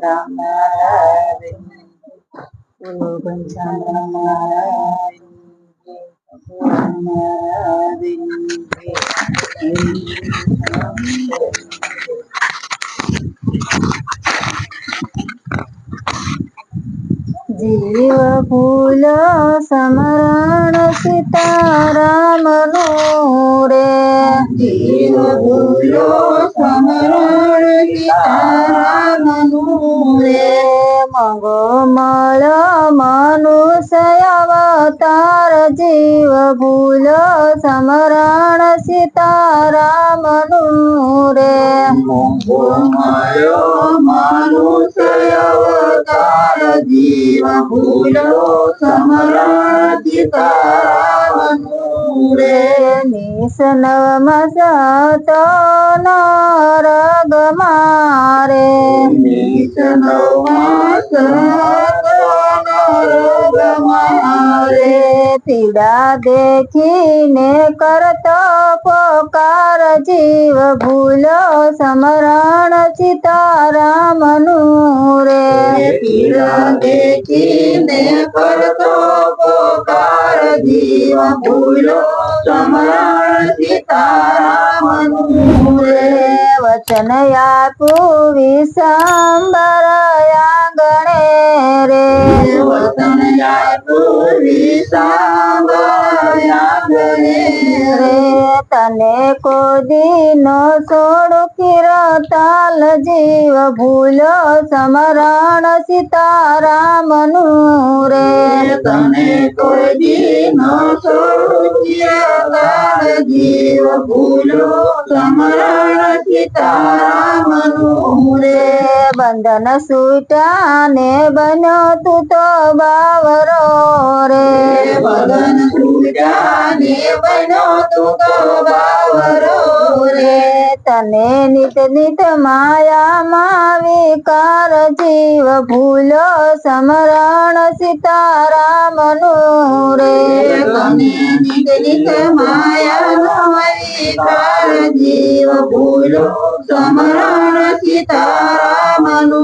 રામ મહારાજની બોલો ઘનશ્યામ રામ મહારાજની રામ મહારાજની જીવ ફૂલ સમરણ સીતારામનું રે જીવ ફૂલો સમરણ સીતારામનું રે મંગમળ મનુષ્ય અવતાર જીવ ફૂલ સમરણ સીતારામનું રે મંગમયો મનુષ્ય અવતાર જીવ ફૂલો સમરણ સીતારામનું રે નિસનવમાં સત નરગ મારે પીડા દેખીને કરતો પોકાર જીવ ભૂલો સમરણ સીતારામનું રે પીડા દેખીને કરતો પોકાર જીવ ભૂલો સમરણ સીતારામનું રે વચન આપું વિસંબર આંગણે રે વતન આપું વિસંબર આંગણે રે તને કોદી નો છોડ કિરતાલ જીવ ભૂલો સમરણ સીતારામનું રે તને કોઈ દી ન છોડું જીવ ભૂલો સમરણ સીતારામનું રે બંધન છૂટ્યા ને બન્યો તું તો બાવરો રે બદન છૂટ્યા ને બન્યો તું તો બાવરો રે તને નિત નિત માયામાં વિકાર જીવ ભૂલો સમરણ સીતારામનું રે તને નિત નિત માયાનો વિકાર જીવ ભૂલો સમરણ સીતારામનું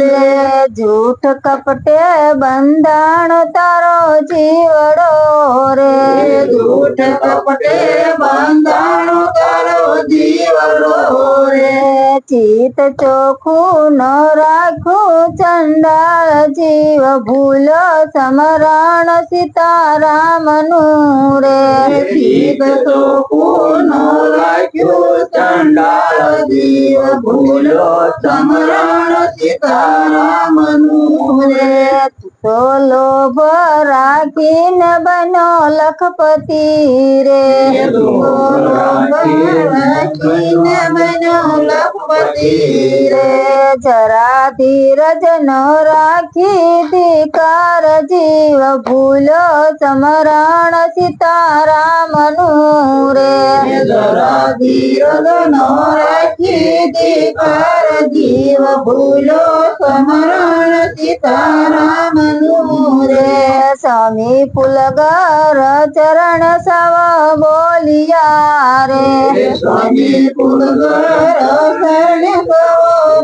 રે જૂઠ કપટે બંધાણ તારો જીવડો રે જૂઠ કપટે બંધાણો તારો જીવડો રે ચિત ચોખ્ખું ન રાખું ચંડાળ જીવ ભૂલો સમરણ સીતારામનું રે ચિત ચોખ્ખું ન રાખ્યું ચંડાળ જીવ ભૂલો સમરણ સીતારામનું રે તો લોભ રાખીને બનો લખપતિ રે રાખીને બન્યો લખપતિ રે જરા ધીરજ નો રાખી ધિકાર જીવ ભૂલો સમરણ સીતારામનું રે જરા ધીરજ નો રાખી દીકાર જીવ ભૂલો સમરણ સીતારામનું રે સ્વામી પુલગર ચરણ સવ બોલિયા રે સ્વામી પુલગર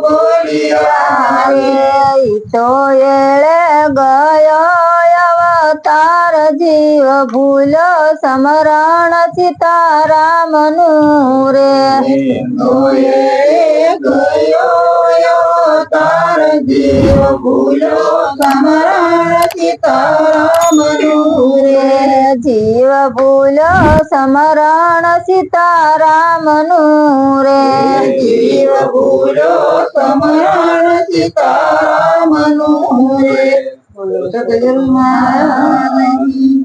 બોલિયા રે તો એળે ગયો અવતાર જીવ ભૂલો સમરણ સીતારામનું રે ગયો તાર જીવ ભૂલો સમરણ સીતારામનું રે જીવ ભૂલો સમરણ સીતારામનું રે જીવ ભૂલો સમરણ સીતારામનું રે બોલો સદગુરુ મહારાજની